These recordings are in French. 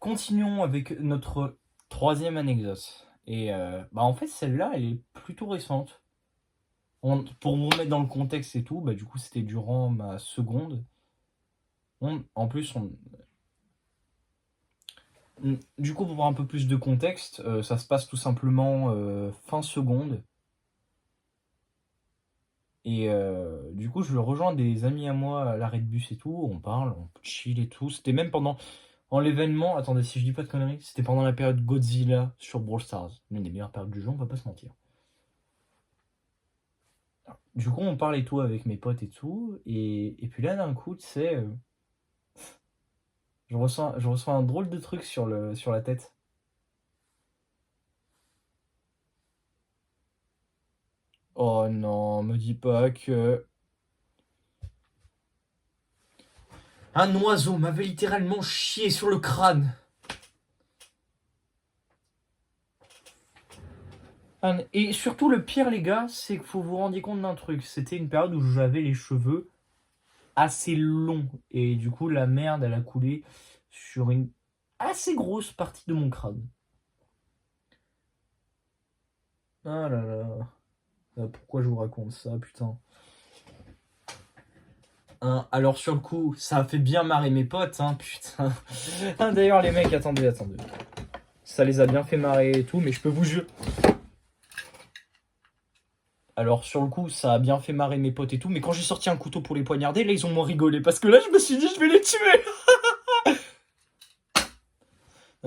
continuons avec notre troisième anecdote. Et en fait, celle-là, elle est plutôt récente. Pour vous mettre dans le contexte et tout, du coup, c'était durant ma seconde. En plus, du coup, pour avoir un peu plus de contexte, ça se passe tout simplement fin seconde. Et du coup, je rejoins des amis à moi à l'arrêt de bus et tout. On parle, on chill et tout. C'était même pendant l'événement. Attendez, si je dis pas de conneries, c'était pendant la période Godzilla sur Brawl Stars. L'une des meilleures périodes du jeu, on va pas se mentir. Du coup, on parle et tout avec mes potes et tout. Et puis là, d'un coup, tu sais, je reçois un drôle de truc sur la tête. Oh non, me dis pas que. Un oiseau m'avait littéralement chié sur le crâne. Et surtout, le pire, les gars, c'est qu'il faut vous rendre compte d'un truc. C'était une période où j'avais les cheveux assez longs. Et du coup, la merde, elle a coulé sur une assez grosse partie de mon crâne. Ah là là. Pourquoi je vous raconte ça, putain. Alors sur le coup, ça a fait bien marrer mes potes, putain. D'ailleurs, les mecs, attendez. Ça les a bien fait marrer et tout, mais je peux vous jurer. Alors sur le coup, ça a bien fait marrer mes potes et tout, mais quand j'ai sorti un couteau pour les poignarder, là, ils ont moins rigolé. Parce que là, je me suis dit, je vais les tuer.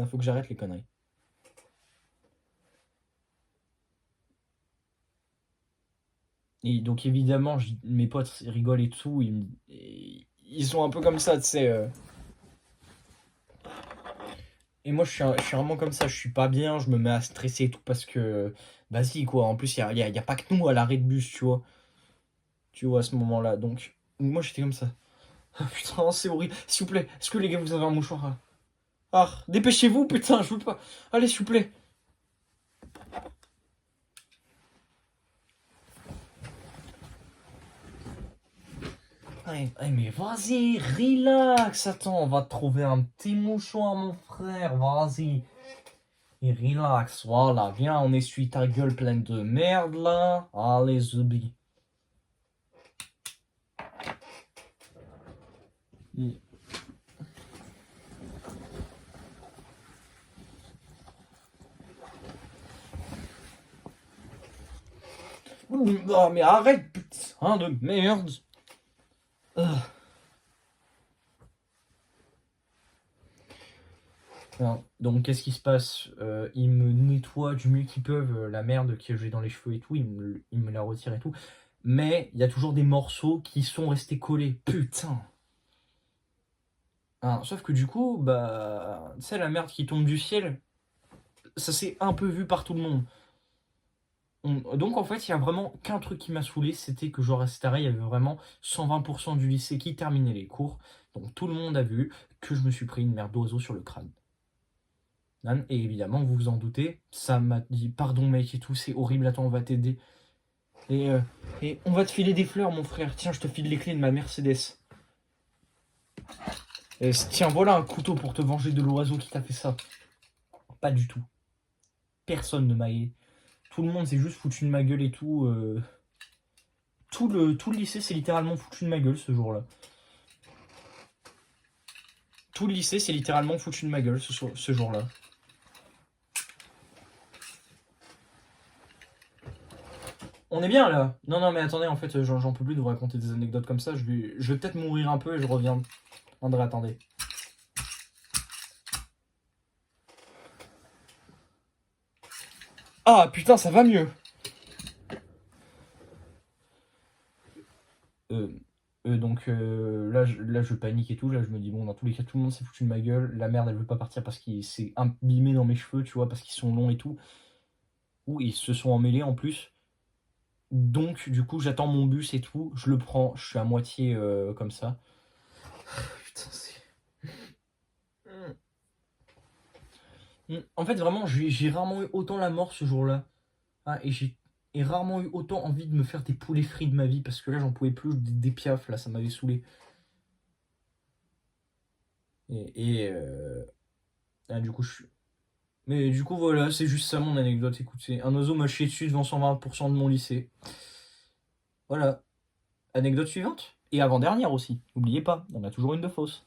Faut que j'arrête les conneries. Et donc évidemment, mes potes rigolent et tout, ils sont un peu comme ça, tu sais. Et moi, je suis vraiment comme ça, je suis pas bien, je me mets à stresser et tout parce que, vas-y, quoi. En plus, y a pas que nous à l'arrêt de bus, tu vois. Tu vois, à ce moment-là. Donc, moi, j'étais comme ça. Ah, putain, c'est horrible. S'il vous plaît, est-ce que les gars, vous avez un mouchoir là? Ah, dépêchez-vous, putain, je veux pas. Allez, s'il vous plaît. Mais vas-y, relax. Attends, on va te trouver un petit mouchoir, mon frère. Vas-y. Et relax, voilà. Viens, on essuie ta gueule pleine de merde, là. Allez, Zubi. Oh, mais arrête, putain de merde. Donc, qu'est-ce qui se passe? Ils me nettoient du mieux qu'ils peuvent la merde que j'ai dans les cheveux et tout. Ils me la retirent et tout. Mais il y a toujours des morceaux qui sont restés collés. Putain. Sauf que du coup, tu sais, la merde qui tombe du ciel, ça s'est un peu vu par tout le monde. Donc en fait, il y a vraiment qu'un truc qui m'a saoulé, c'était que genre à cette arrêt, il y avait vraiment 120% du lycée qui terminait les cours. Donc tout le monde a vu que je me suis pris une merde d'oiseau sur le crâne. Et évidemment, vous vous en doutez, ça m'a dit pardon mec et tout, c'est horrible, attends, on va t'aider. Et on va te filer des fleurs, mon frère. Tiens, je te file les clés de ma Mercedes. Et tiens, voilà un couteau pour te venger de l'oiseau qui t'a fait ça. Pas du tout. Personne ne m'a. Tout le monde s'est juste foutu de ma gueule et tout. Tout le lycée s'est littéralement foutu de ma gueule ce jour-là. Tout le lycée s'est littéralement foutu de ma gueule ce jour-là. On est bien là. Non, mais attendez, en fait, j'en peux plus de vous raconter des anecdotes comme ça. Je vais peut-être mourir un peu et je reviens. André, attendez. Ah putain, ça va mieux. Donc là, je panique et tout. Là, je me dis, bon, dans tous les cas, tout le monde s'est foutu de ma gueule. La merde, elle veut pas partir parce qu'il s'est imbibé dans mes cheveux, tu vois, parce qu'ils sont longs et tout. Ou ils se sont emmêlés en plus. Donc, du coup, j'attends mon bus et tout. Je le prends. Je suis à moitié comme ça. Putain, c'est. En fait, vraiment, j'ai rarement eu autant la mort ce jour-là. Et j'ai rarement eu autant envie de me faire des poulets frits de ma vie parce que là, j'en pouvais plus. Des piafs, là, ça m'avait saoulé. Et Ah, du coup, Mais du coup, voilà, c'est juste ça mon anecdote. Écoutez, un oiseau m'a chié dessus devant 120% de mon lycée. Voilà. Anecdote suivante. Et avant-dernière aussi. N'oubliez pas, on a toujours une de fausse.